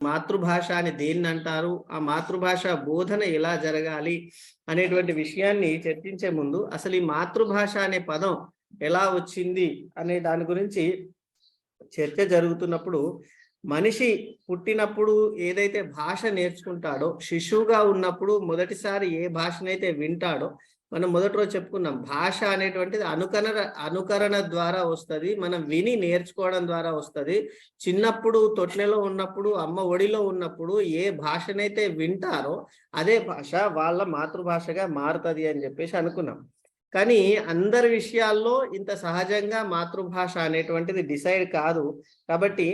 మాతృభాష అని దేన్ని అంటారు, ఆ మాతృభాష బోధన ఎలా జరగాలి అనేటువంటి విషయాన్ని చర్చించే ముందు అసలు ఈ మాతృభాష అనే పదం ఎలా వచ్చింది అనే దాని గురించి చర్చ జరుగుతున్నప్పుడు, మనిషి పుట్టినప్పుడు ఏదైతే భాష నేర్చుకుంటాడో, శిశువుగా ఉన్నప్పుడు మొదటిసారి ఏ భాషనైతే వింటాడో, మనం మొదటి రోజు చెప్పుకున్నాం, భాష అనేటువంటిది అనుకరణ ద్వారా వస్తుంది, మనం విని నేర్చుకోవడం ద్వారా వస్తుంది. చిన్నప్పుడు తొట్లెలో ఉన్నప్పుడు, అమ్మ ఒడిలో ఉన్నప్పుడు ఏ భాషనైతే వింటారో అదే భాష వాళ్ళ మాతృభాషగా మారుతుంది అని చెప్పేసి అనుకున్నాం. కానీ అందరి విషయాల్లో ఇంత సహజంగా మాతృభాష అనేటువంటిది డిసైడ్ కాదు. కాబట్టి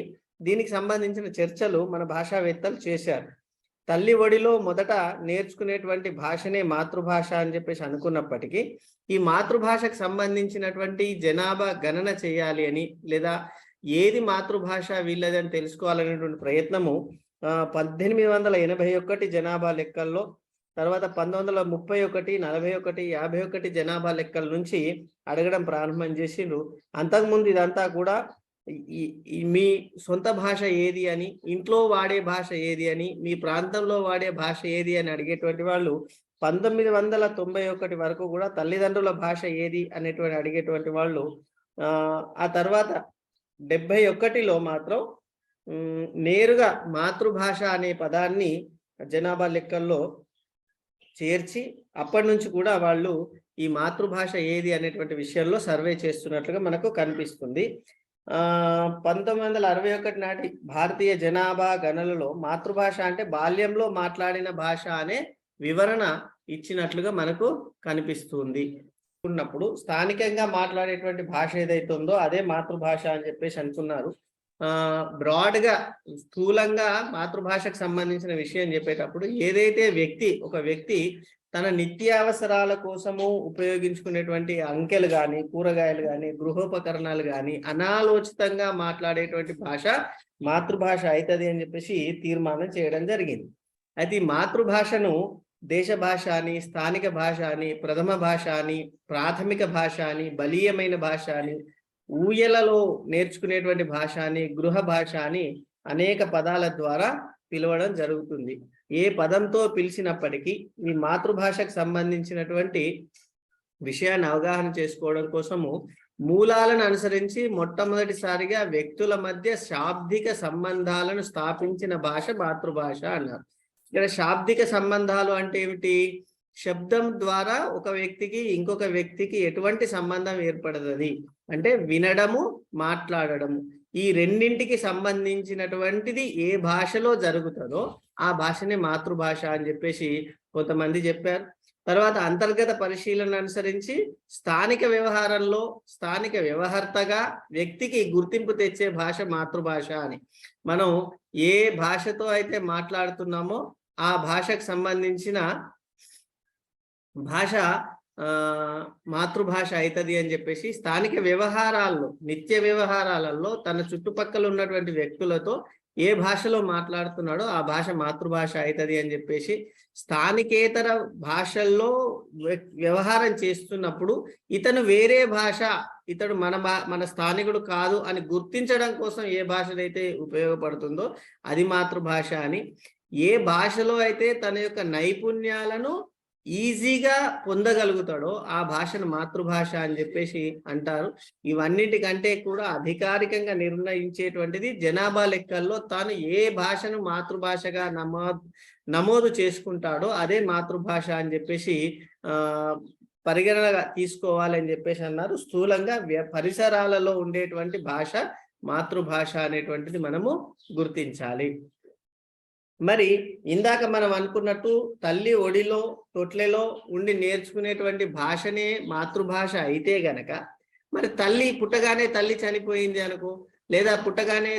దీనికి సంబంధించిన చర్చలు మన భాషావేత్తలు చేశారు. తల్లి ఒడిలో మొదట నేర్చుకునేటువంటి భాషనే మాతృభాష అని చెప్పేసి అనుకున్నప్పటికీ, ఈ మాతృభాషకు సంబంధించినటువంటి జనాభా గణన చేయాలి అని, లేదా ఏది మాతృభాష వీళ్ళది అని తెలుసుకోవాలనేటువంటి ప్రయత్నము 1881 జనాభా లెక్కల్లో, తర్వాత 1931, 41, 51 జనాభా లెక్కల నుంచి అడగడం ప్రారంభం చేసిండ్రు. అంతకుముందు ఇదంతా కూడా మీ సొంత భాష ఏది అని, ఇంట్లో వాడే భాష ఏది అని, మీ ప్రాంతంలో వాడే భాష ఏది అని అడిగేటువంటి వాళ్ళు 1991 వరకు కూడా తల్లిదండ్రుల భాష ఏది అనేటువంటి అడిగేటువంటి వాళ్ళు. ఆ తర్వాత 71లో మాత్రం నేరుగా మాతృభాష అనే పదాన్ని జనాభా లెక్కల్లో చేర్చి అప్పటి నుంచి కూడా వాళ్ళు ఈ మాతృభాష ఏది అనేటువంటి విషయంలో సర్వే చేస్తున్నట్లుగా మనకు కనిపిస్తుంది. 1961 నాటి భారతీయ జనాభా గణనలో మాతృభాష అంటే బాల్యంలో మాట్లాడిన భాష అనే వివరణ ఇచ్చినట్లుగా మనకు కనిపిస్తుంది. ఉన్నప్పుడు స్థానికంగా మాట్లాడేటువంటి భాష ఏదైతే ఉందో అదే మాతృభాష అని చెప్పేసి అనుకున్నారు. బ్రాడ్గా స్థూలంగా మాతృభాషకు సంబంధించిన విషయం చెప్పేటప్పుడు ఏదైతే ఒక వ్యక్తి తన నిత్యావసరాల కోసము ఉపయోగించుకునేటువంటి అంకెలు కానీ, కూరగాయలు కానీ, గృహోపకరణాలు కానీ అనాలోచితంగా మాట్లాడేటువంటి భాష మాతృభాష అవుతుంది అని చెప్పేసి తీర్మానం చేయడం జరిగింది. అయితే ఈ మాతృభాషను దేశ భాష అని, స్థానిక భాష అని, ప్రథమ భాష అని, ప్రాథమిక భాష అని, బలీయమైన భాష అని, ఊయలలో నేర్చుకునేటువంటి భాష అని, గృహ భాష అని అనేక పదాల ద్వారా పిలవడం జరుగుతుంది. ఏ పదంతో పిలిచినప్పటికీ ఈ మాతృభాషకు సంబంధించినటువంటి విషయాన్ని అవగాహన చేసుకోవడం కోసము మూలాలను అనుసరించి మొట్టమొదటిసారిగా వ్యక్తుల మధ్య శాబ్దిక సంబంధాలను స్థాపించిన భాష మాతృభాష అన్నారు. ఇక్కడ శాబ్దిక సంబంధాలు అంటే ఏమిటి? శబ్దం ద్వారా ఒక వ్యక్తికి ఇంకొక వ్యక్తికి ఎటువంటి సంబంధం ఏర్పడుతుంది అంటే వినడము, మాట్లాడడము. ఈ రెండింటికి సంబంధించినటువంటిది ఏ భాషలో జరుగుతుందో ఆ భాషనే మాతృభాష అని చెప్పేసి కొంతమంది చెప్పారు. తర్వాత అంతర్గత పరిశీలన అనుసరించి స్థానిక వ్యవహారంలో స్థానిక వ్యవహర్తగా వ్యక్తికి గుర్తింపు తెచ్చే భాష మాతృభాష అని. మనం ఏ భాషతో అయితే మాట్లాడుతున్నామో ఆ భాషకు సంబంధించిన భాష మాతృభాష అవుతుంది అని చెప్పేసి స్థానిక వ్యవహారాల్లో, నిత్య వ్యవహారాలలో తన చుట్టుపక్కల ఉన్నటువంటి వ్యక్తులతో ఏ భాషలో మాట్లాడుతున్నాడో ఆ భాష మాతృభాష అవుతుంది అని చెప్పేసి, స్థానికేతర భాషల్లో వ్యవహారం చేస్తున్నప్పుడు ఇతను వేరే భాష, ఇతడు మన స్థానికుడు కాదు అని గుర్తించడం కోసం ఏ భాషనైతే ఉపయోగపడుతుందో అది మాతృభాష అని. ఏ భాషలో అయితే తన యొక్క నైపుణ్యాలను ఈజీగా పొందగలుగుతాడో ఆ భాషను మాతృభాష అని చెప్పేసి అంటారు. ఇవన్నిటికంటే కూడా అధికారికంగా నిర్ణయించేటువంటిది జనాభా లెక్కల్లో తాను ఏ భాషను మాతృభాషగా నమోదు చేసుకుంటాడో అదే మాతృభాష అని చెప్పేసి పరిగణనగా తీసుకోవాలని చెప్పేసి అన్నారు. స్థూలంగా పరిసరాలలో ఉండేటువంటి భాష మాతృభాష అనేటువంటిది మనము గుర్తించాలి. మరి ఇందాక మనం అనుకున్నట్టు తల్లి ఒడిలో, తొట్లెలో ఉండి నేర్చుకునేటువంటి భాషనే మాతృభాష అయితే గనక, మరి పుట్టగానే తల్లి చనిపోయింది అనుకో, లేదా పుట్టగానే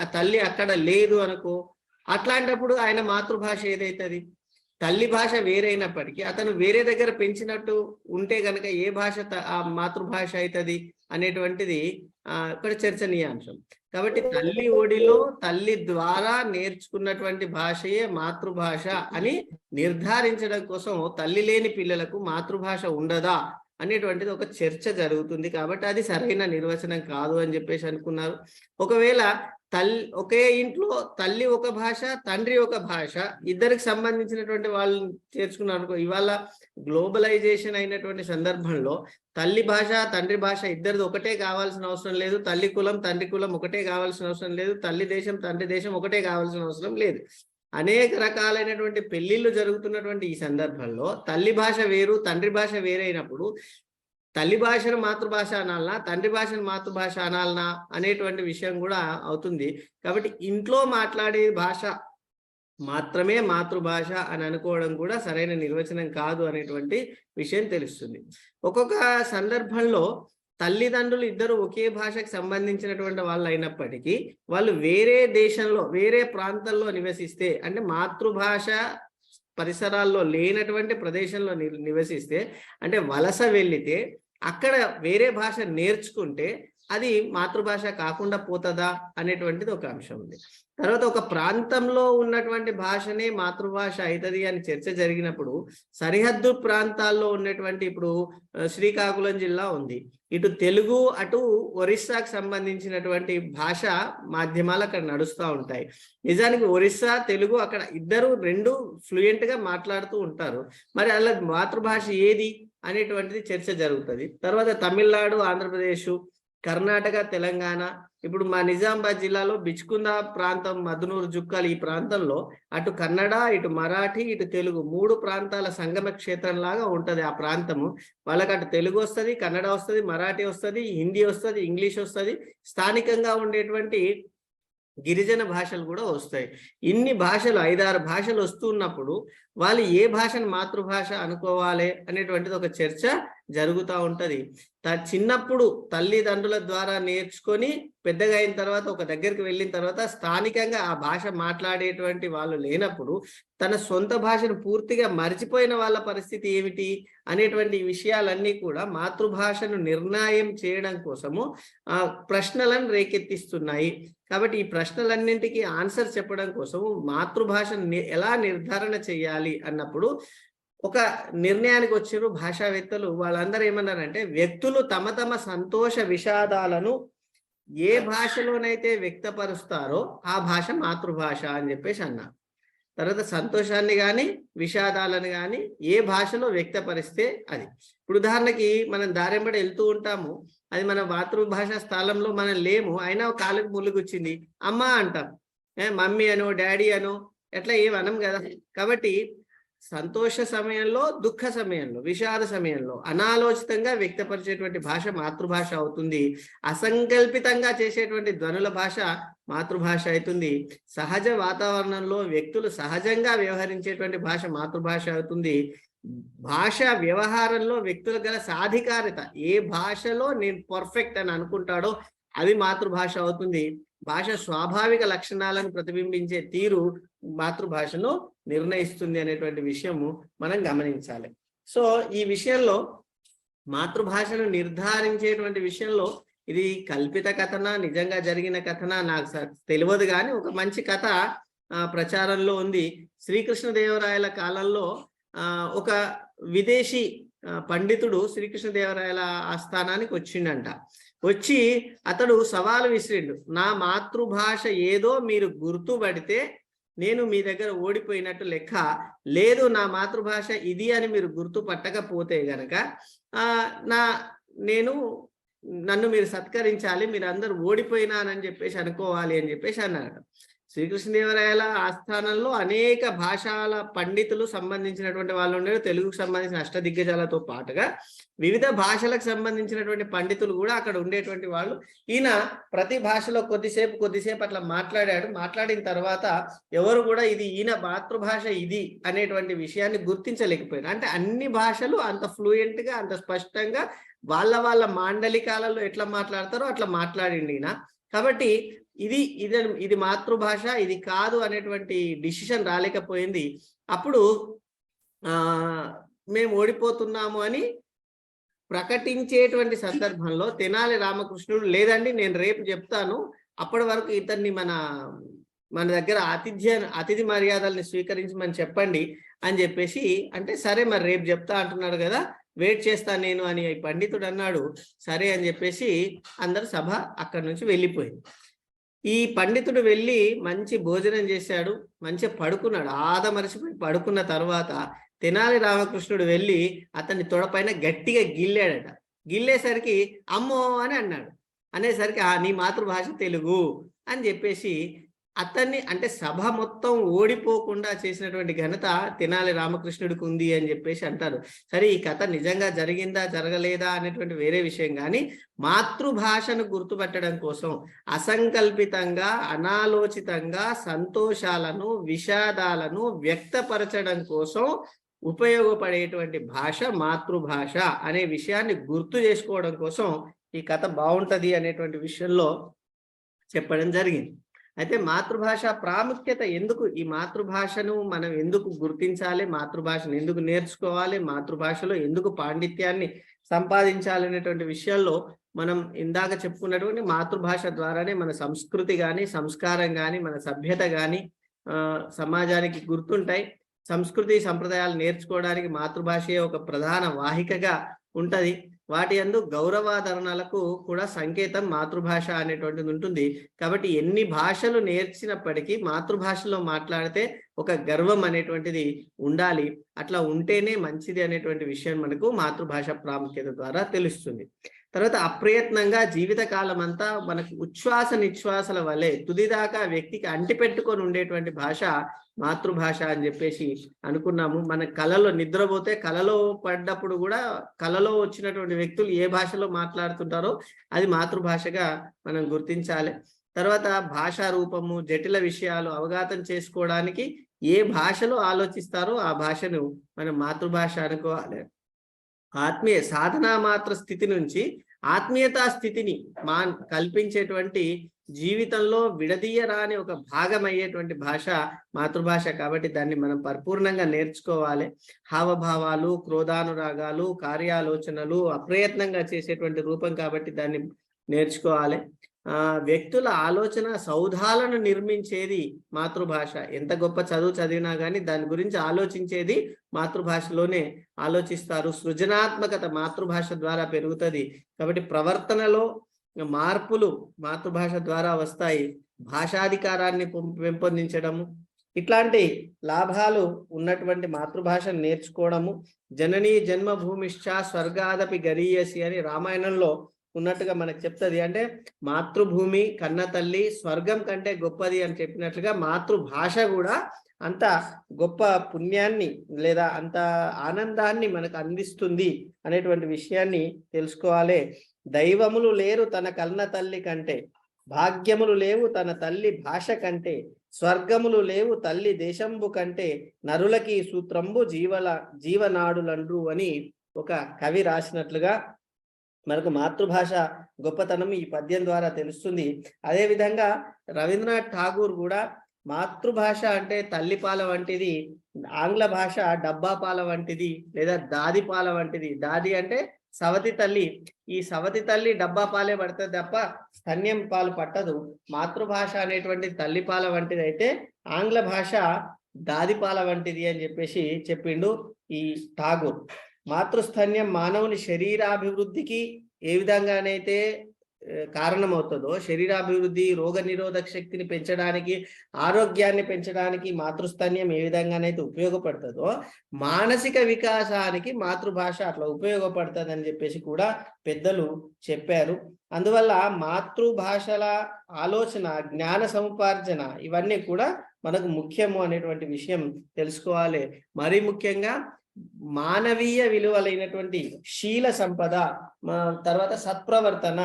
ఆ తల్లి అక్కడ లేదు అనుకో, అట్లాంటప్పుడు ఆయన మాతృభాష ఏదైతుంది? తల్లి భాష వేరైనప్పటికీ అతను వేరే దగ్గర పెంచినట్టు ఉంటే గనక ఏ భాష ఆ మాతృభాష అవుతుంది అనేటువంటిది ఇక్కడ చర్చనీయాంశం. కాబట్టి తల్లి ఒడిలో తల్లి ద్వారా నేర్చుకున్నటువంటి భాషయే మాతృభాష అని నిర్ధారించడం కోసం తల్లి లేని పిల్లలకు మాతృభాష ఉండదా అనేటువంటిది ఒక చర్చ జరుగుతుంది. కాబట్టి అది సరైన నిర్వచనం కాదు అని చెప్పేసి అనుకున్నారు. ఒకవేళ ఒకే ఇంట్లో తల్లి ఒక భాష, తండ్రి ఒక భాష, ఇద్దరికి సంబంధించినటువంటి వాళ్ళు చేర్చుకున్నారు. ఇవాళ గ్లోబలైజేషన్ అయినటువంటి సందర్భంలో తల్లి భాష, తండ్రి భాష ఇద్దరిది ఒకటే కావాల్సిన అవసరం లేదు. తల్లి కులం, తండ్రి కులం ఒకటే కావాల్సిన అవసరం లేదు. తల్లి దేశం, తండ్రి దేశం ఒకటే కావాల్సిన అవసరం లేదు. అనేక రకాలైనటువంటి పెళ్లిళ్ళు జరుగుతున్నటువంటి ఈ సందర్భంలో తల్లి భాష వేరు, తండ్రి భాష వేరైనప్పుడు తల్లి భాషను మాతృభాష అనాలనా, తండ్రి భాషను మాతృభాష అనాలనా అనేటువంటి విషయం కూడా అవుతుంది. కాబట్టి ఇంట్లో మాట్లాడే భాష మాత్రమే మాతృభాష అని అనుకోవడం కూడా సరైన నిర్వచనం కాదు అనేటువంటి విషయం తెలుస్తుంది. ఒక్కొక్క సందర్భంలో తల్లిదండ్రులు ఇద్దరు ఒకే భాషకు సంబంధించినటువంటి వాళ్ళు అయినప్పటికీ వాళ్ళు వేరే దేశంలో, వేరే ప్రాంతంలో నివసిస్తే, అంటే మాతృభాష పరిసరాల్లో లేనటువంటి ప్రదేశంలో నివసిస్తే, అంటే వలస వెళ్ళితే అక్కడ వేరే భాష నేర్చుకుంటే అది మాతృభాష కాకుండా పోతుందా అనేటువంటిది ఒక అంశం ఉంది. తర్వాత ఒక ప్రాంతంలో ఉన్నటువంటి భాషనే మాతృభాష అవుతుంది అని చర్చ జరిగినప్పుడు సరిహద్దు ప్రాంతాల్లో ఉన్నటువంటి, ఇప్పుడు శ్రీకాకుళం జిల్లా ఉంది, ఇటు తెలుగు అటు ఒరిస్సాకు సంబంధించినటువంటి భాష మాధ్యమాలు అక్కడ నడుస్తూ ఉంటాయి. నిజానికి ఒరిస్సా తెలుగు అక్కడ ఇద్దరు రెండు ఫ్లూయెంట్ గా మాట్లాడుతూ ఉంటారు. మరి అలా మాతృభాష ఏది అనేటువంటిది చర్చ జరుగుతుంది. తర్వాత తమిళనాడు, ఆంధ్రప్రదేశ్, కర్ణాటక, తెలంగాణ, ఇప్పుడు మా నిజామాబాద్ జిల్లాలో బిచ్కుంద ప్రాంతం, మధునూరు, జుక్కల్ ఈ ప్రాంతంలో అటు కన్నడ, ఇటు మరాఠీ, ఇటు తెలుగు మూడు ప్రాంతాల సంగమ క్షేత్రం లాగా ఉంటది ఆ ప్రాంతము. వాళ్ళకి అటు తెలుగు వస్తుంది, కన్నడ వస్తుంది, మరాఠీ వస్తుంది, హిందీ వస్తుంది, ఇంగ్లీష్ వస్తుంది, స్థానికంగా ఉండేటువంటి గిరిజన భాషలు కూడా వస్తాయి. ఇన్ని భాషలు 5-6 భాషలు వస్తున్నప్పుడు వాళ్ళు ఏ భాషను మాతృభాష అనుకోవాలి అనేటువంటిది ఒక చర్చ జరుగుతూ ఉంటది. చిన్నప్పుడు తల్లిదండ్రుల ద్వారా నేర్చుకొని పెద్దగా అయిన తర్వాత ఒక దగ్గరికి వెళ్ళిన తర్వాత స్థానికంగా ఆ భాష మాట్లాడేటువంటి వాళ్ళు లేనప్పుడు తన సొంత భాషను పూర్తిగా మర్చిపోయిన వాళ్ళ పరిస్థితి ఏమిటి అనేటువంటి విషయాలన్నీ కూడా మాతృభాషను నిర్ణయం చేయడం కోసము ప్రశ్నలను రేకెత్తిస్తున్నాయి. కాబట్టి ఈ ప్రశ్నలన్నింటికీ ఆన్సర్ చెప్పడం కోసము మాతృభాషను ఎలా నిర్ధారణ చేయాలి అన్నప్పుడు ఒక నిర్ణయానికి వచ్చారు భాషావేత్తలు. వాళ్ళందరూ ఏమన్నారంటే, వ్యక్తులు తమ తమ సంతోష విషాదాలను ఏ భాషలోనైతే వ్యక్తపరుస్తారో ఆ భాష మాతృభాష అని చెప్పేసి అన్నారు. తర్వాత సంతోషాన్ని కానీ విషాదాలను కానీ ఏ భాషలో వ్యక్తపరిస్తే అది. ఇప్పుడు ఉదాహరణకి మనం దారెంబడి వెళ్తూ ఉంటాము, అది మన మాతృభాష స్థలంలో మనం లేము, అయినా కాలుకు ముళ్ళుకొచ్చింది అమ్మ అంటాం, మమ్మీ అనో డాడీ అనో ఎట్లా ఏమనం కదా. కాబట్టి సంతోష సమయంలో, దుఃఖ సమయంలో, విషాద సమయంలో అనాలోచితంగా వ్యక్తపరిచేటువంటి భాష మాతృభాష అవుతుంది. అసంకల్పితంగా చేసేటువంటి ధ్వనుల భాష మాతృభాష అవుతుంది. సహజ వాతావరణంలో వ్యక్తులు సహజంగా వ్యవహరించేటువంటి భాష మాతృభాష అవుతుంది. భాష వ్యవహారంలో వ్యక్తుల గల సాధికారిత, ఏ భాషలో నేను పర్ఫెక్ట్ అని అనుకుంటాడో అది మాతృభాష అవుతుంది. భాష స్వాభావిక లక్షణాలను ప్రతిబింబించే తీరు మాతృభాషను నిర్ణయిస్తుంది అనేటువంటి విషయము మనం గమనించాలి. సో ఈ విషయంలో మాతృభాషను నిర్ధారించేటువంటి విషయంలో ఇది కల్పిత కథన, నిజంగా జరిగిన కథన నాకు తెలియదు, కానీ ఒక మంచి కథ ప్రచారంలో ఉంది. శ్రీకృష్ణదేవరాయల కాలంలో ఒక విదేశీ పండితుడు శ్రీకృష్ణదేవరాయల ఆస్థానానికి వచ్చిండంట. వచ్చి అతడు సవాలు విసిరిండు, నా మాతృభాష ఏదో మీరు గుర్తుపడితే నేను మీ దగ్గర ఓడిపోయినట్టు లెక్క, లేదు నా మాతృభాష ఇది అని మీరు గుర్తుపట్టకపోతే గనక నన్ను మీరు సత్కరించాలి, మీరు అందరూ ఓడిపోయినానని చెప్పేసి అనుకోవాలి అని చెప్పేసి అన్నాడు. శ్రీకృష్ణదేవరాయల ఆస్థానంలో అనేక భాషల పండితులు సంబంధించినటువంటి వాళ్ళు ఉండేది. తెలుగుకు సంబంధించిన అష్టదిగ్గజాలతో పాటుగా వివిధ భాషలకు సంబంధించినటువంటి పండితులు కూడా అక్కడ ఉండేటువంటి వాళ్ళు. ఈయన ప్రతి భాషలో కొద్దిసేపు అట్లా మాట్లాడాడు. మాట్లాడిన తర్వాత ఎవరు కూడా ఇది ఈయన మాతృభాష ఇది అనేటువంటి విషయాన్ని గుర్తించలేకపోయారు. అంటే అన్ని భాషలు అంత ఫ్లూయెంట్ గా, అంత స్పష్టంగా వాళ్ళ మాండలికాలలో ఎట్లా మాట్లాడతారో అట్లా మాట్లాడింది ఈయన. కాబట్టి ఇది మాతృభాష, ఇది కాదు అనేటువంటి డిసిషన్ రాలేకపోయింది. అప్పుడు మేము ఓడిపోతున్నాము అని ప్రకటించేటువంటి సందర్భంలో తెనాలి రామకృష్ణుడు, లేదండి నేను రేపు చెప్తాను, అప్పటి వరకు ఇతన్ని మన దగ్గర అతిథి మర్యాదల్ని స్వీకరించమని చెప్పండి అని చెప్పేసి అంటే, సరే మరి రేపు చెప్తా అంటున్నాడు కదా, వెయిట్ చేస్తాను నేను అని పండితుడు అన్నాడు. సరే అని చెప్పేసి అందరు సభ అక్కడి నుంచి వెళ్ళిపోయింది. ఈ పండితుడు వెళ్ళి మంచి భోజనం చేశాడు, మంచిగా పడుకున్నాడు. ఆదమరచిపోయి పడుకున్న తర్వాత తెనాలి రామకృష్ణుడు వెళ్ళి అతని తొడపైన గట్టిగా గిల్లాడట. గిల్లేసరికి అమ్మో అని అన్నాడు. అనేసరికి నీ మాతృభాష తెలుగు అని చెప్పేసి అతన్ని, అంటే సభ మొత్తం ఓడిపోకుండా చేసినటువంటి ఘనత తెనాలి రామకృష్ణుడికి ఉంది అని చెప్పేసి అంటారు. సరే, ఈ కథ నిజంగా జరిగిందా జరగలేదా అనేటువంటి వేరే విషయం, కానీ మాతృభాషను గుర్తుపట్టడం కోసం అసంకల్పితంగా అనాలోచితంగా సంతోషాలను విషాదాలను వ్యక్తపరచడం కోసం ఉపయోగపడేటువంటి భాష మాతృభాష అనే విషయాన్ని గుర్తు చేసుకోవడం కోసం ఈ కథ బాగుంటది అనేటువంటి విషయంలో చెప్పడం జరిగింది. అయితే మాతృభాష ప్రాముఖ్యత ఎందుకు, ఈ మాతృభాషను మనం ఎందుకు గుర్తించాలి, మాతృభాషను ఎందుకు నేర్చుకోవాలి, మాతృభాషలో ఎందుకు పాండిత్యాన్ని సంపాదించాలి అనేటువంటి విషయాల్లో మనం ఇందాక చెప్పుకున్నటువంటి మాతృభాష ద్వారానే మన సంస్కృతి కానీ సంస్కారం కానీ మన సభ్యత కానీ సమాజానికి గుర్తుంటాయి. సంస్కృతి సంప్రదాయాలు నేర్చుకోవడానికి మాతృభాషే ఒక ప్రధాన వాహికగా ఉంటది. వాటి యందు గౌరవాధరణలకు కూడా సంకేతం మాతృభాష అనేటువంటిది ఉంటుంది. కాబట్టి ఎన్ని భాషలు నేర్చినప్పటికీ మాతృభాషలో మాట్లాడితే ఒక గర్వం అనేటువంటిది ఉండాలి. అట్లా ఉంటేనే మంచిది అనేటువంటి విషయం మనకు మాతృభాష ప్రాముఖ్యత ద్వారా తెలుస్తుంది. తర్వాత అప్రయత్నంగా జీవితకాలం అంతా మనకు ఉచ్ఛ్వాస నిశ్వాసల వలె తుదిదాకా వ్యక్తికి అంటిపెట్టుకొని ఉండేటువంటి భాష మాతృభాష అని చెప్పేసి అనుకున్నాము. మన కళలో నిద్రపోతే కళలో పడ్డప్పుడు కూడా కళలో వచ్చినటువంటి వ్యక్తులు ఏ భాషలో మాట్లాడుతుంటారో అది మాతృభాషగా మనం గుర్తించాలి. తర్వాత భాషా రూపము, జటిల విషయాలు అవగాహన చేసుకోవడానికి ఏ భాషలో ఆలోచిస్తారో ఆ భాషను మనం మాతృభాష అనుకోవాలి. ఆత్మీయ సాధనా మాత్ర స్థితి నుంచి ఆత్మీయతా స్థితిని కల్పించేటువంటి జీవితంలో విడదీయరాని ఒక భాగం అయ్యేటువంటి భాష మాతృభాష. కాబట్టి దాన్ని మనం పరిపూర్ణంగా నేర్చుకోవాలి. హావభావాలు, క్రోధానురాగాలు, కార్యాలోచనలు అప్రయత్నంగా చేసేటువంటి రూపం కాబట్టి దాన్ని నేర్చుకోవాలి. వ్యక్తుల ఆలోచన సౌధాలను నిర్మించేది మాతృభాష. ఎంత గొప్ప చదువు చదివినా కానీ దాని గురించి ఆలోచించేది మాతృభాషలోనే ఆలోచిస్తారు. సృజనాత్మకత మాతృభాష ద్వారా పెరుగుతుంది. కాబట్టి ప్రవర్తనలో మార్పులు మాతృభాష ద్వారా వస్తాయి. భాషాధికారాన్ని పెంపొందించడము, ఇట్లాంటి లాభాలు ఉన్నటువంటి మాతృభాషను నేర్చుకోవడము. జననీ జన్మభూమిశ్చ స్వర్గాదపి గరీయసి అని రామాయణంలో ఉన్నట్టుగా మనకు చెప్తుంది. అంటే మాతృభూమి కన్న తల్లి స్వర్గం కంటే గొప్పది అని చెప్పినట్లుగా మాతృభాష కూడా అంత గొప్ప పుణ్యాన్ని లేదా అంత ఆనందాన్ని మనకు అందిస్తుంది అనేటువంటి విషయాన్ని తెలుసుకోవాలి. దైవములు లేరు తన కన్న తల్లి కంటే, భాగ్యములు లేవు తన తల్లి భాష కంటే, స్వర్గములు లేవు తల్లి దేశంబు కంటే, నరులకి సూత్రంబు జీవనాడులండ్రు అని ఒక కవి రాసినట్లుగా మనకు మాతృభాష గొప్పతనం ఈ పద్యం ద్వారా తెలుస్తుంది. అదేవిధంగా రవీంద్రనాథ్ ఠాగూర్ కూడా మాతృభాష అంటే తల్లిపాల వంటిది, ఆంగ్ల భాష డబ్బాపాల వంటిది లేదా దాదిపాల వంటిది. దాది అంటే సవతి తల్లి. ఈ సవతి తల్లి డబ్బా పాలే పడుతుంది తప్ప స్తన్యం పాలు పట్టదు. మాతృభాష అనేటువంటి తల్లిపాల వంటిది అయితే ఆంగ్ల భాష దాదిపాల వంటిది అని చెప్పేసి చెప్పిండు ఈ ఠాగూర్. మాతృస్థన్యం మానవుని శరీరాభివృద్ధికి ఏ విధంగానైతే కారణమవుతుందో, శరీరాభివృద్ధి, రోగ నిరోధక శక్తిని పెంచడానికి, ఆరోగ్యాన్ని పెంచడానికి మాతృస్థన్యం ఏ విధంగానైతే ఉపయోగపడుతుందో మానసిక వికాసానికి మాతృభాష అట్లా ఉపయోగపడుతుంది అని చెప్పేసి కూడా పెద్దలు చెప్పారు. అందువల్ల మాతృభాషల ఆలోచన, జ్ఞాన సముపార్జన ఇవన్నీ కూడా మనకు ముఖ్యము అనేటువంటి విషయం తెలుసుకోవాలి. మరీ ముఖ్యంగా మానవీయ విలువలైనటువంటి శీల సంపద, తర్వాత సత్ప్రవర్తన,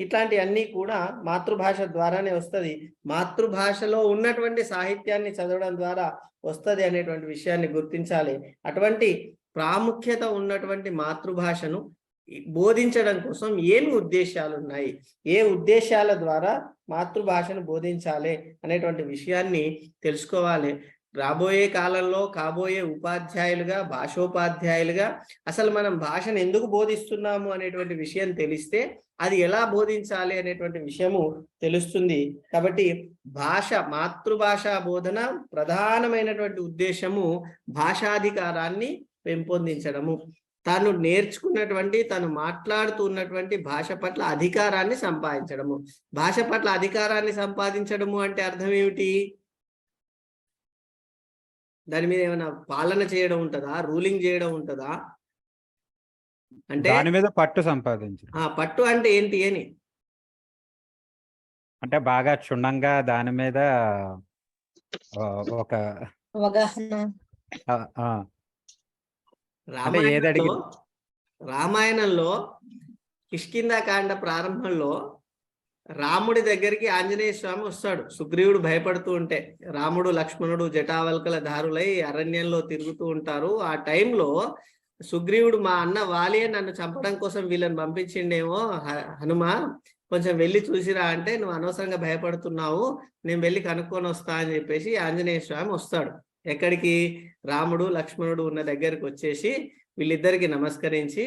ఇట్లాంటి అన్ని కూడా మాతృభాష ద్వారానే వస్తుంది. మాతృభాషలో ఉన్నటువంటి సాహిత్యాన్ని చదవడం ద్వారా వస్తుంది అనేటువంటి విషయాన్ని గుర్తించాలి. అటువంటి ప్రాముఖ్యత ఉన్నటువంటి మాతృభాషను బోధించడం కోసం ఏమి ఉద్దేశాలు ఉన్నాయి, ఏ ఉద్దేశాల ద్వారా మాతృభాషను బోధించాలి అనేటువంటి విషయాన్ని తెలుసుకోవాలి. రాబోయే కాలంలో కాబోయే ఉపాధ్యాయులుగా, భాషోపాధ్యాయులుగా అసలు మనం భాషను ఎందుకు బోధిస్తున్నాము అనేటువంటి విషయం తెలిస్తే అది ఎలా బోధించాలి అనేటువంటి విషయము తెలుస్తుంది. కాబట్టి మాతృభాషా బోధన ప్రధానమైనటువంటి ఉద్దేశము భాషాధికారాన్ని పెంపొందించడము. తాను నేర్చుకున్నటువంటి, తను మాట్లాడుతూ ఉన్నటువంటి భాష పట్ల అధికారాన్ని సంపాదించడము. భాష పట్ల అధికారాన్ని సంపాదించడము అంటే అర్థం ఏమిటి? దాని మీద ఏమైనా పాలన చేయడం ఉంటుందా, రూలింగ్ చేయడం ఉంటుందా? అంటే దాని మీద పట్టు సంపాదించడం. పట్టు అంటే ఏంటి అని అంటే బాగా క్షుణ్ణంగా దాని మీద ఒక అవగాహన. రామాయణంలో కిష్కింధాకాండ ప్రారంభంలో రాముడి దగ్గరికి ఆంజనేయ స్వామి వస్తాడు. సుగ్రీవుడు భయపడుతూ ఉంటే రాముడు లక్ష్మణుడు జటావల్కల దారులై అరణ్యంలో తిరుగుతూ ఉంటారు. ఆ టైంలో సుగ్రీవుడు, మా అన్న వాలి నన్ను చంపడం కోసం వీళ్ళని పంపించిండేమో, హనుమ కొంచెం వెళ్ళి చూసిరా అంటే, నువ్వు అనవసరంగా భయపడుతున్నావు, నేను వెళ్ళి కనుక్కొని వస్తా అని చెప్పేసి ఆంజనేయ స్వామి వస్తాడు. ఎక్కడికి? రాముడు లక్ష్మణుడు ఉన్న దగ్గరికి వచ్చేసి వీళ్ళిద్దరికి నమస్కరించి,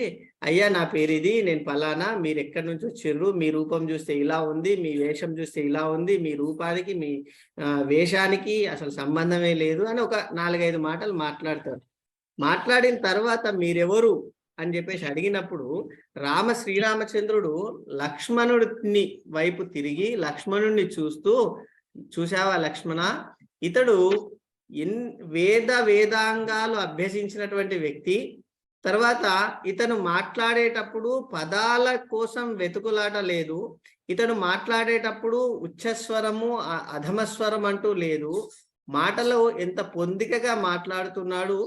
అయ్యా నా పేరు ఇది, నేను పలానా, మీరు ఎక్కడి నుంచి వచ్చిర్రు, మీ రూపం చూస్తే ఇలా ఉంది, మీ వేషం చూస్తే ఇలా ఉంది, మీ రూపానికి మీ వేషానికి అసలు సంబంధమే లేదు అని ఒక 4-5 మాటలు మాట్లాడతారు. మాట్లాడిన తర్వాత మీరెవరు అని చెప్పేసి అడిగినప్పుడు శ్రీరామచంద్రుడు లక్ష్మణుడిని వైపు తిరిగి లక్ష్మణుడిని చూస్తూ, చూసావా లక్ష్మణ, ఇతడు వేదాంగాలు అభ్యసించినటువంటి వ్యక్తి. తర్వాత ఇతను మాట్లాడేటప్పుడు పదాల కోసం వెతుకులాట లేదు, ఇతను మాట్లాడేటప్పుడు ఉచ్చస్వరము అధమస్వరం అంటూ లేదు, మాటలో ఎంత పొందికగా మాట్లాడుతున్నాడు,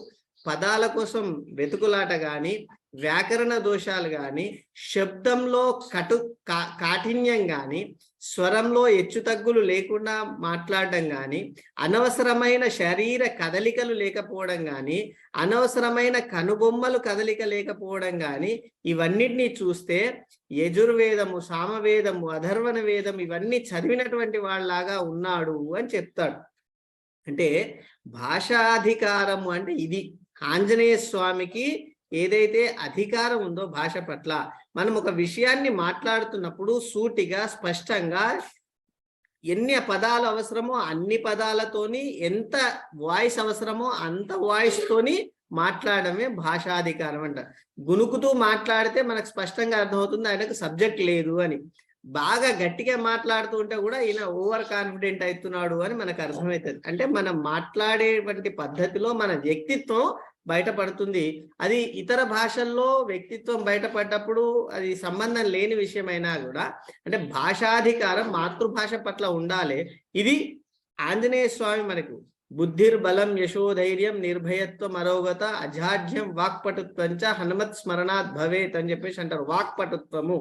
పదాల కోసం వెతుకులాట గాని, వ్యాకరణ దోషాలు గాని, శబ్దంలో కాఠిన్యం గాని, స్వరంలో హెచ్చుతగ్గులు లేకుండా మాట్లాడడం గాని, అనవసరమైన శరీర కదలికలు లేకపోవడం గాని, అనవసరమైన కనుబొమ్మలు కదలిక లేకపోవడం గాని, ఇవన్నిటినీ చూస్తే యజుర్వేదము, సామవేదము, అధర్వణ వేదం ఇవన్నీ చదివినటువంటి వాళ్ళలాగా ఉన్నాడు అని చెప్తాడు. అంటే భాషాధికారము అంటే ఇది. ఆంజనేయ స్వామికి ఏదైతే అధికారం ఉందో భాష పట్ల, మనం ఒక విషయాన్ని మాట్లాడుతున్నప్పుడు సూటిగా స్పష్టంగా ఎన్ని పదాలు అవసరమో అన్ని పదాలతోని, ఎంత వాయిస్ అవసరమో అంత వాయిస్ తోని మాట్లాడమే భాషాధికారం అంట. గునుకుతూ మాట్లాడితే మనకు స్పష్టంగా అర్థమవుతుంది ఆయనకు సబ్జెక్ట్ లేదు అని. బాగా గట్టిగా మాట్లాడుతూ ఉంటే కూడా ఈయన ఓవర్ కాన్ఫిడెంట్ అవుతున్నాడు అని మనకు అర్థమవుతుంది. అంటే మనం మాట్లాడేటువంటి పద్ధతిలో మన వ్యక్తిత్వం బయటపడుతుంది. అది ఇతర భాషల్లో వ్యక్తిత్వం బయటపడ్డప్పుడు అది సంబంధం లేని విషయమైనా కూడా, అంటే భాషాధికారం మాతృభాష పట్ల ఉండాలి. ఇది ఆంజనేయ స్వామి మనకు బుద్ధిర్బలం యశోధైర్యం నిర్భయత్వం అరోగత అజాఢ్యం వాక్పటుత్వంచ హనుమత్ స్మరణాత్ భవేత్ అని చెప్పేసి అంటారు. వాక్పటుత్వము,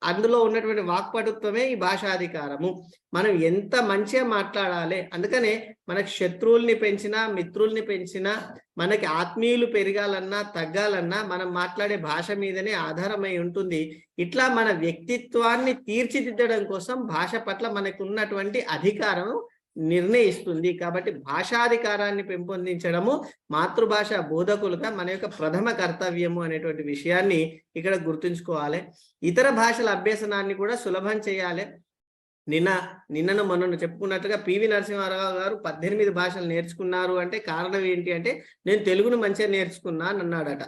అందులో ఉన్నటువంటి వాక్పటుత్వమే ఈ భాషాధికారము. మనం ఎంత మంచిగా మాట్లాడాలి. అందుకనే మనకు శత్రువుల్ని పెంచినా, మిత్రుల్ని పెంచినా, మనకి ఆత్మీయులు పెరగాలన్నా తగ్గాలన్నా మనం మాట్లాడే భాష మీదనే ఆధారమై ఉంటుంది. ఇట్లా మన వ్యక్తిత్వాన్ని తీర్చిదిద్దడం కోసం భాష పట్ల మనకు ఉన్నటువంటి అధికారం నిర్ణయిస్తుంది. కాబట్టి భాషాధికారాన్ని పెంపొందించడము మాతృభాష బోధకులుగా మన యొక్క ప్రథమ కర్తవ్యము అనేటువంటి విషయాన్ని ఇక్కడ గుర్తుంచుకోవాలి. ఇతర భాషల అభ్యసనాన్ని కూడా సులభం చేయాలి. నిన్నను మొన్న చెప్పుకున్నట్టుగా పివి నరసింహారావు గారు 18 భాషలు నేర్చుకున్నారు అంటే కారణం ఏంటి అంటే, నేను తెలుగును మంచిగా నేర్చుకున్నా అని అన్నాడట.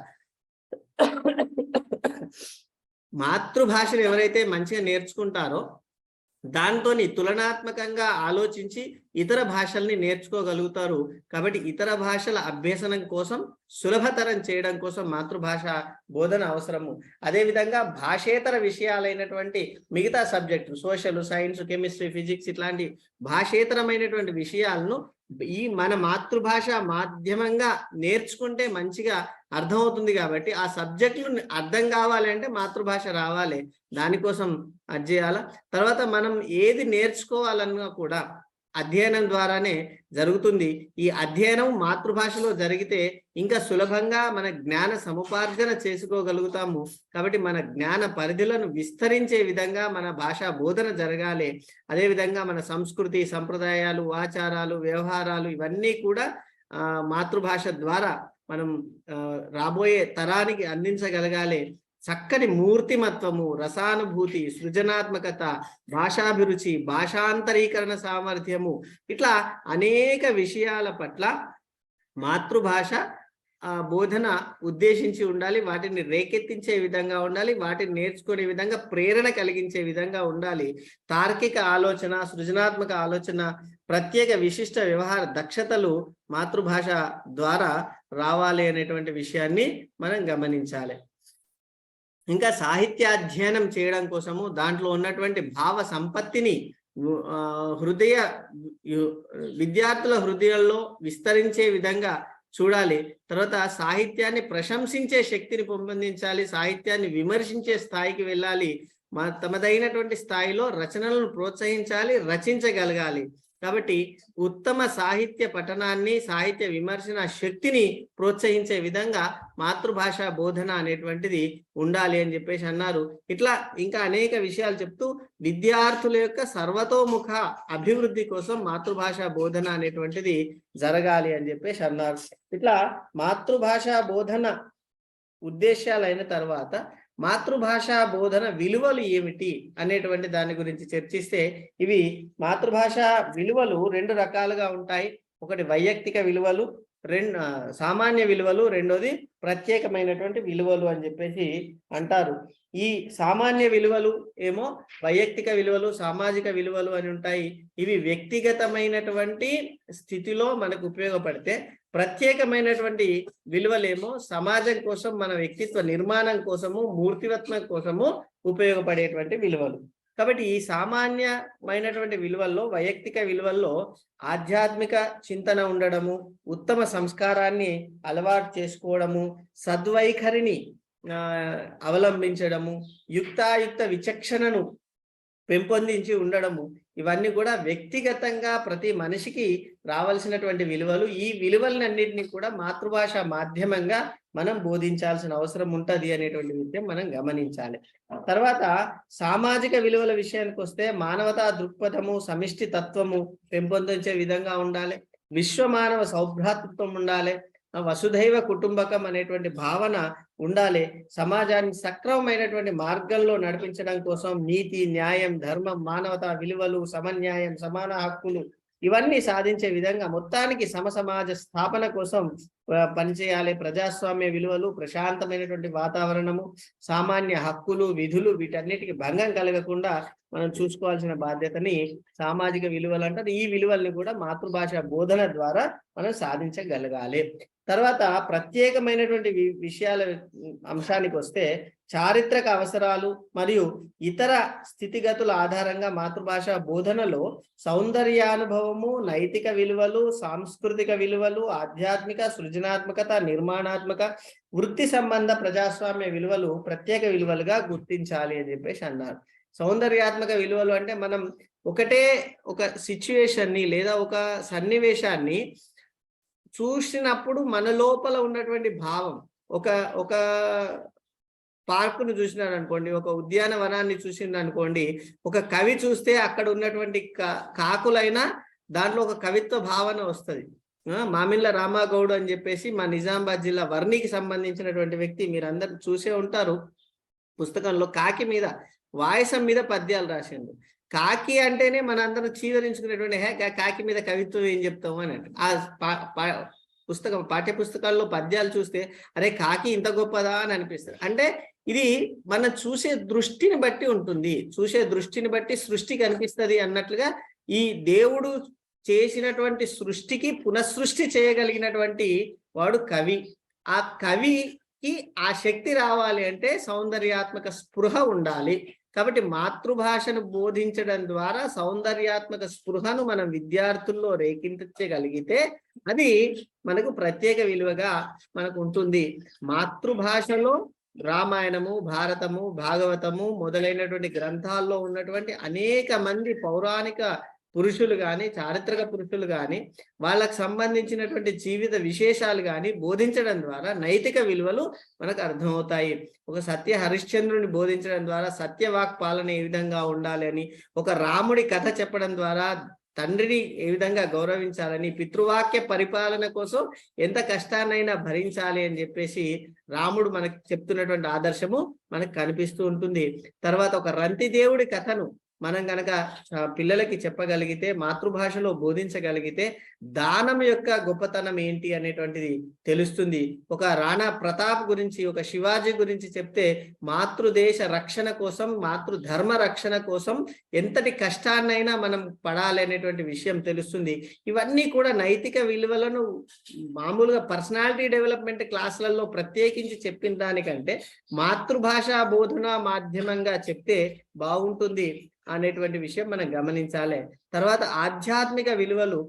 మాతృభాషను ఎవరైతే మంచిగా నేర్చుకుంటారో దాంతో తులనాత్మకంగా ఆలోచించి ఇతర భాషల్ని నేర్చుకోగలుగుతారు. కాబట్టి ఇతర భాషల అభ్యసనం కోసం, సులభతరం చేయడం కోసం మాతృభాష బోధన అవసరము. అదేవిధంగా భాషేతర విషయాలైనటువంటి మిగతా subject, social, science, chemistry, physics ఇట్లాంటి భాషేతరమైనటువంటి విషయాలను ఈ మన మాతృభాష మాధ్యమంగా నేర్చుకుంటే మంచిగా అర్థమవుతుంది. కాబట్టి ఆ సబ్జెక్టులు అర్థం కావాలంటే మాతృభాష రావాలి, దానికోసం అది చేయాల. తర్వాత మనం ఏది నేర్చుకోవాలన్నా కూడా అధ్యయనం ద్వారానే జరుగుతుంది. ఈ అధ్యయనం మాతృభాషలో జరిగితే ఇంకా సులభంగా మన జ్ఞాన సముపార్జన చేసుకోగలుగుతాము. కాబట్టి మన జ్ఞాన పరిధులను విస్తరించే విధంగా మన భాషా బోధన జరగాలి. అదేవిధంగా మన సంస్కృతి, సంప్రదాయాలు, ఆచారాలు, వ్యవహారాలు ఇవన్నీ కూడా మాతృభాష ద్వారా మనం రాబోయే తరానికి అందించగలగాలి. చక్కని మూర్తిమత్వము, రసానుభూతి, సృజనాత్మకత, భాషాభిరుచి, భాషాంతరీకరణ సామర్థ్యము, ఇట్లా అనేక విషయాల పట్ల మాతృభాష ఆ బోధన ఉద్దేశించి ఉండాలి, వాటిని రేకెత్తించే విధంగా ఉండాలి, వాటిని నేర్చుకునే విధంగా ప్రేరణ కలిగించే విధంగా ఉండాలి. తార్కిక ఆలోచన, సృజనాత్మక ఆలోచన, ప్రత్యేక విశిష్ట వ్యవహార దక్షతలు మాతృభాష ద్వారా రావాలి అనేటువంటి విషయాన్ని మనం గమనించాలి. ఇంకా సాహిత్యాధ్యయనం చేయడం కోసము దాంట్లో ఉన్నటువంటి భావ సంపత్తిని విద్యార్థుల హృదయాల్లో విస్తరించే విధంగా చూడాలి. తర్వాత సాహిత్యాన్ని ప్రశంసించే శక్తిని పెంపొందించాలి, సాహిత్యాన్ని విమర్శించే స్థాయికి వెళ్ళాలి, తమదైనటువంటి స్థాయిలో రచనలను ప్రోత్సహించాలి, రచించగలగాలి. కాబట్టి ఉత్తమ సాహిత్య పఠనాన్ని, సాహిత్య విమర్శన శక్తిని ప్రోత్సహించే విధంగా మాతృభాష బోధన అనేటువంటిది ఉండాలి అని చెప్పేసి అన్నారు. ఇట్లా ఇంకా అనేక విషయాలు చెప్తూ విద్యార్థుల యొక్క సర్వతోముఖ అభివృద్ధి కోసం మాతృభాష బోధన అనేటువంటిది జరగాలి అని చెప్పేసి అన్నారు. ఇట్లా మాతృభాష బోధన ఉద్దేశాలు అయిన తర్వాత మాతృభాష బోధన విలువలు ఏమిటి అనేటువంటి దాని గురించి చర్చిస్తే, ఇవి మాతృభాష విలువలు 2 రకాలుగా ఉంటాయి. ఒకటి వైయక్తిక విలువలు, సామాన్య విలువలు, రెండోది ప్రత్యేకమైనటువంటి విలువలు అని చెప్పేసి అంటారు. ఈ సామాన్య విలువలు ఏమో వైయక్తిక విలువలు, సామాజిక విలువలు అని ఉంటాయి. ఇవి వ్యక్తిగతమైనటువంటి స్థితిలో మనకు ఉపయోగపడితే, ప్రత్యేకమైనటువంటి విలువలేమో సమాజం కోసం, మన వ్యక్తిత్వ నిర్మాణం కోసము, మూర్తివత్వం కోసము ఉపయోగపడేటువంటి విలువలు. కాబట్టి ఈ సామాన్యమైనటువంటి విలువల్లో, వైయక్తిక విలువల్లో ఆధ్యాత్మిక చింతన ఉండడము, ఉత్తమ సంస్కారాన్ని అలవాటు చేసుకోవడము, సద్వైఖరిని అవలంబించడము, యుక్తాయుక్త విచక్షణను పెంపొందించి ఉండడము, ఇవన్నీ కూడా వ్యక్తిగతంగా ప్రతి మనిషికి రావాల్సినటువంటి విలువలు. ఈ విలువలన్నింటినీ కూడా మాతృభాష మాధ్యమంగా మనం బోధించాల్సిన అవసరం ఉంటుంది అనేటువంటి విషయం మనం గమనించాలి. తర్వాత సామాజిక విలువల విషయానికి వస్తే మానవతా దృక్పథము, సమిష్టి తత్వము పెంపొందించే విధంగా ఉండాలి, విశ్వమానవ సౌభ్రాతృత్వం ఉండాలి, వసుధైవ కుటుంబకం అనేటువంటి భావన ఉండాలి, సమాజాన్ని సక్రమమైనటువంటి మార్గంలో నడిపించడం కోసం నీతి, న్యాయం, ధర్మం, మానవతా విలువలు, సమన్యాయం, సమాన హక్కులు ఇవన్నీ సాధించే విధంగా మొత్తానికి సమసమాజ స్థాపన కోసం పనిచేయాలి. ప్రజాస్వామ్య విలువలు, ప్రశాంతమైనటువంటి వాతావరణము, సామాన్య హక్కులు, విధులు వీటన్నిటికీ భంగం కలగకుండా మనం చూసుకోవాల్సిన బాధ్యతని సామాజిక విలువలు అంటారు. ఈ విలువల్ని కూడా మాతృభాష బోధన ద్వారా మనం సాధించగలగాలి. తర్వాత ప్రత్యేకమైనటువంటి విషయాల అంశానికి వస్తే చారిత్రక అవసరాలు మరియు ఇతర స్థితిగతుల ఆధారంగా మాతృభాష బోధనలో సౌందర్యానుభవము, నైతిక విలువలు, సాంస్కృతిక విలువలు, ఆధ్యాత్మిక, సృజనాత్మకత, నిర్మాణాత్మక, వృత్తి సంబంధ ప్రజాస్వామ్య విలువలు ప్రత్యేక విలువలుగా గుర్తించాలి అని చెప్పేసి అన్నారు. సౌందర్యాత్మక విలువలు అంటే మనం ఒక సిచ్యువేషన్ని లేదా ఒక సన్నివేశాన్ని చూసినప్పుడు మన లోపల ఉన్నటువంటి భావం, ఒక పార్కును చూసినాడు అనుకోండి, ఒక ఉద్యానవనాన్ని చూసిండు అనుకోండి, ఒక కవి చూస్తే అక్కడ ఉన్నటువంటి కాకులైనా దాంట్లో ఒక కవిత్వ భావన వస్తుంది. మామిళ్ళ రామాగౌడ్ అని చెప్పేసి మా నిజామాబాద్ జిల్లా వర్ణికి సంబంధించినటువంటి వ్యక్తి, మీరు అందరు చూసే ఉంటారు. పుస్తకంలో కాకి మీద, వాయసం మీద పద్యాలు రాసిండు. కాకి అంటేనే మన అందరం చీదరించుకునేటువంటి కాకి మీద కవిత్వం ఏం చెప్తాము అని అంటే, ఆ పాఠ్య పుస్తకాల్లో పద్యాలు చూస్తే అరే కాకి ఇంత గొప్పదా అని అనిపిస్తుంది. అంటే ఇది మనం చూసే దృష్టిని బట్టి ఉంటుంది, చూసే దృష్టిని బట్టి సృష్టి కనిపిస్తుంది అన్నట్లుగా ఈ దేవుడు చేసినటువంటి సృష్టికి పునఃసృష్టి చేయగలిగినటువంటి వాడు కవి. ఆ కవికి ఆ శక్తి రావాలి అంటే సౌందర్యాత్మక స్పృహ ఉండాలి. కాబట్టి మాతృభాషను బోధించడం ద్వారా సౌందర్యాత్మక స్పృహను మనం విద్యార్థుల్లో రేకించగలిగితే అది మనకు ప్రత్యేక విలువగా మనకు ఉంటుంది. మాతృభాషలో రామాయణము, భారతము, భాగవతము మొదలైనటువంటి గ్రంథాల్లో ఉన్నటువంటి అనేక మంది పౌరాణిక పురుషులు కానీ, చారిత్రక పురుషులు కానీ, వాళ్ళకు సంబంధించినటువంటి జీవిత విశేషాలు కానీ బోధించడం ద్వారా నైతిక విలువలు మనకు అర్థమవుతాయి. ఒక సత్య హరిశ్చంద్రుని బోధించడం ద్వారా సత్యవాక్ పాలన ఏ విధంగా ఉండాలి అని, ఒక రాముడి కథ చెప్పడం ద్వారా తండ్రిని ఏ విధంగా గౌరవించాలని, పితృవాక్య పరిపాలన కోసం ఎంత కష్టాన్నైనా భరించాలి అని చెప్పేసి రాముడు మనకు చెప్తున్నటువంటి ఆదర్శము మనకు కనిపిస్తూ ఉంటుంది. తర్వాత ఒక రంతిదేవుడి కథను మనం గనక పిల్లలకి చెప్పగలిగితే, మాతృభాషలో బోధించగలిగితే దానం యొక్క గొప్పతనం ఏంటి అనేటువంటిది తెలుస్తుంది. ఒక రాణా ప్రతాప్ గురించి, ఒక శివాజీ గురించి చెప్తే మాతృదేశ రక్షణ కోసం, మాతృధర్మ రక్షణ కోసం ఎంతటి కష్టాన్నైనా మనం పడాలి అనేటువంటి విషయం తెలుస్తుంది. ఇవన్నీ కూడా నైతిక విలువలను మామూలుగా పర్సనాలిటీ డెవలప్మెంట్ క్లాసులలో ప్రత్యేకించి చెప్పిన దానికంటే మాతృభాషా బోధన మాధ్యమంగా చెప్తే బాగుంటుంది అనేటువంటి విషయం మనం గమనించాలి. తర్వాత ఆధ్యాత్మిక విలువలు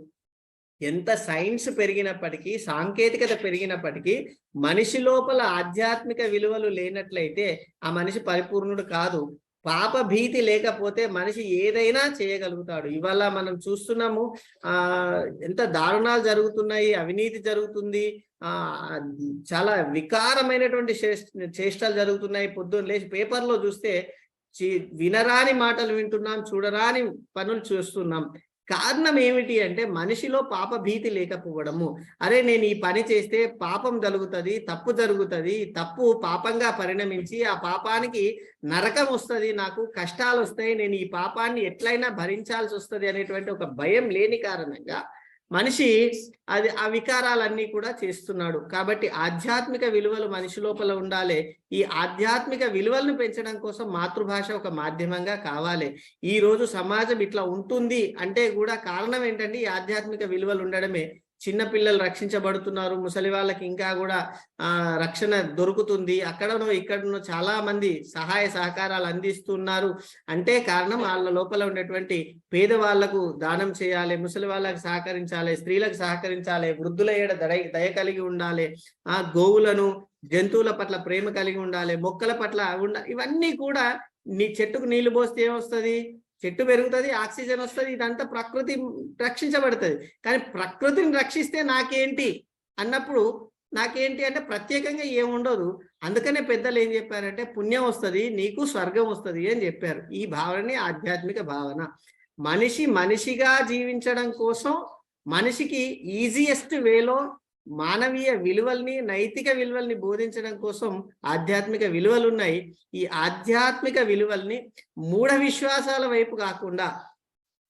ఎంత సైన్స్ పెరిగినప్పటికీ, సాంకేతికత పెరిగినప్పటికీ మనిషి లోపల ఆధ్యాత్మిక విలువలు లేనట్లయితే ఆ మనిషి పరిపూర్ణుడు కాదు. పాప భీతి లేకపోతే మనిషి ఏదైనా చేయగలుగుతాడు. ఇవాళ మనం చూస్తున్నాము ఎంత దారుణాలు జరుగుతున్నాయి, అవినీతి జరుగుతుంది, చాలా వికారమైనటువంటి చేష్టలు జరుగుతున్నాయి. పొద్దున్న లేచి పేపర్లో చూస్తే వినరాని మాటలు వింటున్నాం, చూడరాని పనులు చూస్తున్నాం. కారణం ఏమిటి అంటే మనిషిలో పాప భీతి లేకపోవడము. అరే నేను ఈ పని చేస్తే పాపం జరుగుతుంది, తప్పు జరుగుతుంది, తప్పు పాపంగా పరిణమించి ఆ పాపానికి నరకం వస్తుంది, నాకు కష్టాలు వస్తాయి, నేను ఈ పాపాన్ని ఎట్లయినా భరించాల్సి వస్తుంది అనేటువంటి ఒక భయం లేని కారణంగా మనిషి ఆ వికారాలన్నీ కూడా చేస్తున్నాడు. కాబట్టి ఆధ్యాత్మిక విలువలు మనిషి లోపల ఉండాలి. ఈ ఆధ్యాత్మిక విలువలను పెంచడం కోసం మాతృభాష ఒక మాధ్యమంగా కావాలి. ఈ రోజు సమాజం ఇట్లా ఉంటుంది అంటే కూడా కారణం ఏంటంటే ఈ ఆధ్యాత్మిక విలువలు ఉండడమే. చిన్న పిల్లలు రక్షించబడుతున్నారు, ముసలి వాళ్ళకి ఇంకా కూడా రక్షణ దొరుకుతుంది, అక్కడనో ఇక్కడనో చాలా మంది సహాయ సహకారాలు అందిస్తున్నారు అంటే కారణం వాళ్ళ లోపల ఉండేటువంటి పేదవాళ్లకు దానం చేయాలి, ముసలి వాళ్ళకి సహకరించాలి, స్త్రీలకు సహకరించాలి, వృద్ధుల ఏడ దయ కలిగి ఉండాలి, గోవులను జంతువుల పట్ల ప్రేమ కలిగి ఉండాలి, మొక్కల పట్ల ఇవన్నీ కూడా చెట్టుకు నీళ్లు పోస్తే ఏమొస్తుంది, చెట్టు పెరుగుతుంది, ఆక్సిజన్ వస్తుంది, ఇదంతా ప్రకృతి రక్షించబడుతుంది. కానీ ప్రకృతిని రక్షిస్తే నాకేంటి అన్నప్పుడు నాకేంటి అంటే ప్రత్యేకంగా ఏముండదు. అందుకనే పెద్దలు ఏం చెప్పారంటే పుణ్యం వస్తుంది, నీకు స్వర్గం వస్తుంది అని చెప్పారు. ఈ భావనని ఆధ్యాత్మిక భావన. మనిషి మనిషిగా జీవించడం కోసం మనిషికి ఈజియెస్ట్ వేలో మానవీయ విలువల్ని, నైతిక విలువల్ని బోధించడం కోసం ఆధ్యాత్మిక విలువలు ఉన్నాయి. ఈ ఆధ్యాత్మిక విలువల్ని మూఢ విశ్వాసాల వైపు కాకుండా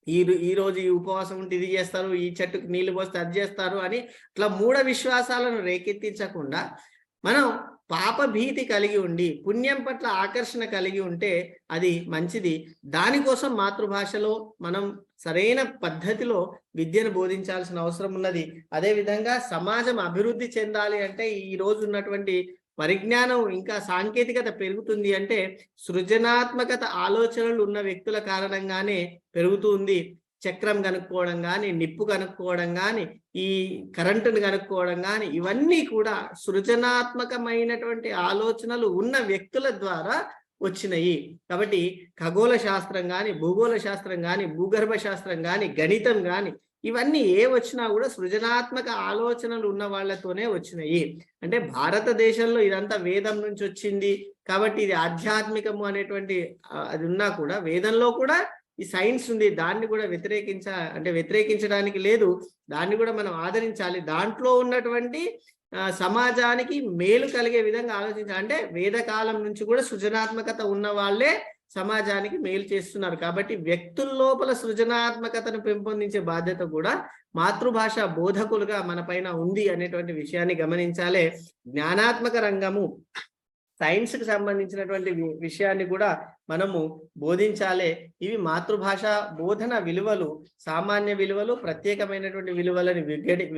ఈ రోజు ఈ ఉపవాసం ఉంటే ఇది చేస్తారు, ఈ చెట్టుకు నీళ్లు పోస్తే అది చేస్తారు అని అట్లా మూఢ విశ్వాసాలను రేకెత్తించకుండా మనం పాప భీతి కలిగి ఉండి పుణ్యం పట్ల ఆకర్షణ కలిగి ఉంటే అది మంచిది. దానికోసం మాతృభాషలో మనం సరైన పద్ధతిలో విద్యను బోధించాల్సిన అవసరం ఉన్నది. అదేవిధంగా సమాజం అభివృద్ధి చెందాలి అంటే ఈ రోజు ఉన్నటువంటి పరిజ్ఞానం ఇంకా సాంకేతికత పెరుగుతుంది అంటే సృజనాత్మకత ఆలోచనలు ఉన్న వ్యక్తుల కారణంగానే పెరుగుతుంది. చక్రం కనుక్కోవడం కానీ, నిప్పు కనుక్కోవడం కానీ, ఈ కరెంటును కనుక్కోవడం కానీ ఇవన్నీ కూడా సృజనాత్మకమైనటువంటి ఆలోచనలు ఉన్న వ్యక్తుల ద్వారా వచ్చినాయి. కాబట్టి ఖగోళ శాస్త్రం కానీ, భూగోళ శాస్త్రం కానీ, భూగర్భ శాస్త్రం కానీ, గణితం కానీ ఇవన్నీ ఏ వచ్చినా కూడా సృజనాత్మక ఆలోచనలు ఉన్న వాళ్ళతోనే వచ్చినాయి. అంటే భారతదేశంలో ఇదంతా వేదం నుంచి వచ్చింది కాబట్టి ఇది ఆధ్యాత్మికము అనేటువంటి అది ఉన్నా కూడా వేదంలో కూడా ఈ సైన్స్ ఉంది, దాన్ని కూడా వ్యతిరేకించడానికి లేదు, దాన్ని కూడా మనం ఆదరించాలి. దాంట్లో ఉన్నటువంటి సమాజానికి మేలు కలిగే విధంగా ఆలోచించాలి. అంటే వేదకాలం నుంచి కూడా సృజనాత్మకత ఉన్న వాళ్ళే సమాజానికి మేలు చేస్తున్నారు. కాబట్టి వ్యక్తుల లోపల సృజనాత్మకతను పెంపొందించే బాధ్యత కూడా మాతృభాష బోధకులుగా మన పైన ఉంది అనేటువంటి విషయాన్ని గమనించాలి. జ్ఞానాత్మక రంగము, సైన్స్ కి సంబంధించినటువంటి విషయాన్ని కూడా మనము బోధించాలి. ఇవి మాతృభాష బోధన విలువలు, సామాన్య విలువలు, ప్రత్యేకమైనటువంటి విలువలని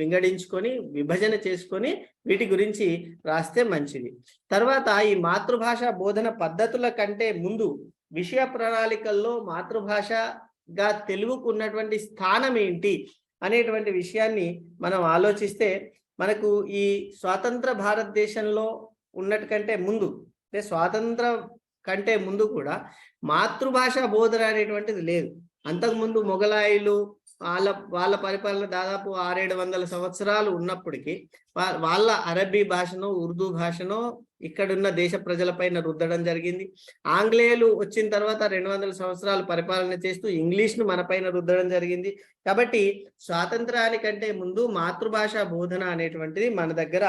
వింగడించుకొని విభజన చేసుకొని వీటి గురించి రాస్తే మంచిది. తర్వాత ఈ మాతృభాష బోధన పద్ధతుల కంటే ముందు విషయ ప్రణాళికల్లో మాతృభాషగా తెలుగుకు ఉన్నటువంటి స్థానం ఏంటి అనేటువంటి విషయాన్ని మనం ఆలోచిస్తే మనకు ఈ స్వాతంత్ర భారతదేశంలో ఉన్నట్టు కంటే ముందు, అంటే స్వాతంత్ర కంటే ముందు కూడా మాతృభాష బోధన అనేటువంటిది లేదు. అంతకుముందు మొఘలాయిలు వాళ్ళ పరిపాలన దాదాపు 600-700 సంవత్సరాలు ఉన్నప్పటికీ వాళ్ళ అరబీ భాషను, ఉర్దూ భాషను ఇక్కడున్న దేశ ప్రజలపైన రుద్దడం జరిగింది. ఆంగ్లేయులు వచ్చిన తర్వాత 200 సంవత్సరాలు పరిపాలన చేస్తూ ఇంగ్లీష్ను మన పైన రుద్దడం జరిగింది. కాబట్టి స్వాతంత్రానికంటే ముందు మాతృభాష బోధన అనేటువంటిది మన దగ్గర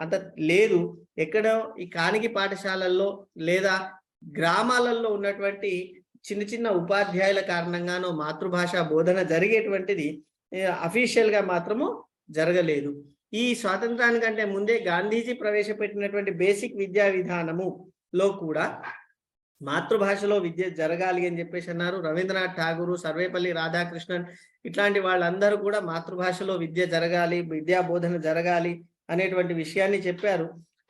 అంత లేదు. ఎక్కడో ఈ కానిగి పాఠశాలల్లో లేదా గ్రామాలలో ఉన్నటువంటి చిన్న చిన్న ఉపాధ్యాయుల కారణంగానో మాతృభాష బోధన జరిగేటువంటిది అఫీషియల్ గా మాత్రము జరగలేదు. ఈ స్వాతంత్రానికంటే ముందే గాంధీజీ ప్రవేశపెట్టినటువంటి బేసిక్ విద్యా విధానములో కూడా మాతృభాషలో విద్య జరగాలి అని చెప్పేసి అన్నారు. రవీంద్రనాథ్ ఠాగూరు, సర్వేపల్లి రాధాకృష్ణన్ ఇట్లాంటి వాళ్ళందరూ కూడా మాతృభాషలో విద్య జరగాలి, విద్యా బోధన జరగాలి అనేటువంటి విషయాన్ని చెప్పారు.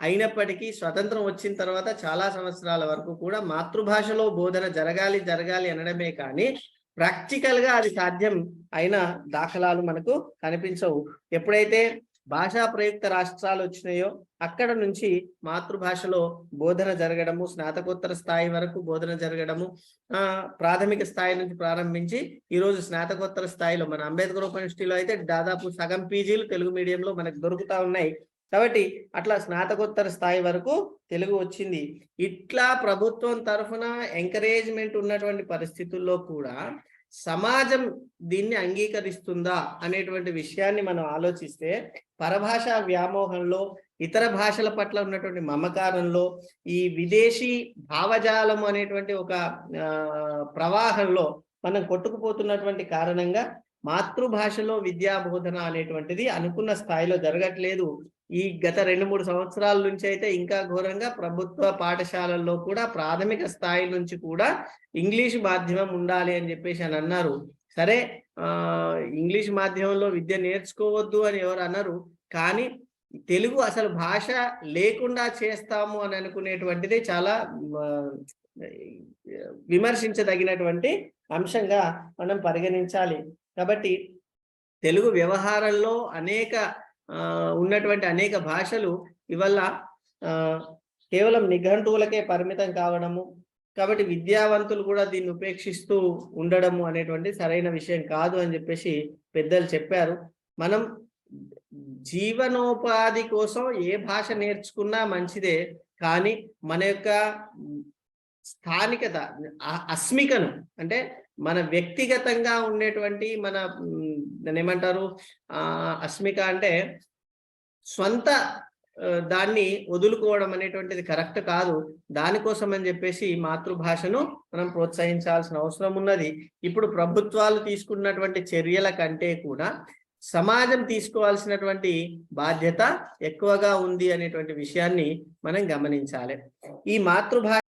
అయినప్పటికీ స్వతంత్రం వచ్చిన తర్వాత చాలా సంవత్సరాల వరకు కూడా మాతృభాషలో బోధన జరగాలి అనడమే కానీ ప్రాక్టికల్ గా అది సాధ్యం అయిన దాఖలాలు మనకు కనిపించవు. ఎప్పుడైతే భాషా ప్రయుక్త రాష్ట్రాలు వచ్చినాయో అక్కడ నుంచి మాతృభాషలో బోధన జరగడము, స్నాతకోత్తర స్థాయి వరకు బోధన జరగడము, ప్రాథమిక స్థాయి నుంచి ప్రారంభించి ఈరోజు స్నాతకోత్తర స్థాయిలో మన అంబేద్కర్ ఓపెన్ యూనివర్సిటీలో అయితే దాదాపు సగం పీజీలు తెలుగు మీడియంలో మనకు దొరుకుతా ఉన్నాయి. కాబట్టి అట్లా స్నాతకోత్తర స్థాయి వరకు తెలుగు వచ్చింది. ఇట్లా ప్రభుత్వం తరఫున ఎంకరేజ్మెంట్ ఉన్నటువంటి పరిస్థితుల్లో కూడా సమాజం దీన్ని అంగీకరిస్తుందా అనేటువంటి విషయాన్ని మనం ఆలోచిస్తే పరభాషా వ్యామోహంలో, ఇతర భాషల పట్ల ఉన్నటువంటి మమకారంలో, ఈ విదేశీ భావజాలం అనేటువంటి ఒక ప్రవాహంలో మనం కొట్టుకుపోతున్నటువంటి కారణంగా మాతృభాషలో విద్యా బోధన అనేటువంటిది అనుకున్న స్థాయిలో జరగట్లేదు. ఈ గత 2-3 సంవత్సరాల నుంచి అయితే ఇంకా ఘోరంగా ప్రభుత్వ పాఠశాలల్లో కూడా ప్రాథమిక స్థాయి నుంచి కూడా ఇంగ్లీష్ మాధ్యమం ఉండాలి అని చెప్పేసి అన్నారు. సరే, ఇంగ్లీష్ మాధ్యమంలో విద్య నేర్చుకోవద్దు అని ఎవరు అన్నారు, కానీ తెలుగు అసలు భాష లేకుండా చేస్తాము అని అనుకునేటువంటిది చాలా విమర్శించదగినటువంటి అంశంగా మనం పరిగణించాలి. కాబట్టి తెలుగు వ్యవహారంలో ఉన్నటువంటి అనేక భాషలు ఇవల్ల కేవలం నిఘంటువులకే పరిమితం కావడము, కాబట్టి విద్యావంతులు కూడా దీన్ని ఉపేక్షిస్తూ ఉండడము అనేటువంటి సరైన విషయం కాదు అని చెప్పేసి పెద్దలు చెప్పారు. మనం జీవనోపాధి కోసం ఏ భాష నేర్చుకున్నా మంచిదే, కానీ మన యొక్క స్థానికత, అస్మికను, అంటే మన వ్యక్తిగతంగా ఉండేటువంటి మన ఏమంటారు, అస్మిక అంటే స్వంత దాన్ని వదులుకోవడం అనేటువంటిది కరెక్ట్ కాదు. దానికోసం అని చెప్పేసి మాతృభాషను మనం ప్రోత్సహించాల్సిన అవసరం ఉన్నది. ఇప్పుడు ప్రభుత్వాలు తీసుకున్నటువంటి చర్యల కంటే కూడా సమాజం తీసుకోవాల్సినటువంటి బాధ్యత ఎక్కువగా ఉంది అనేటువంటి విషయాన్ని మనం గమనించాలి. ఈ మాతృభాష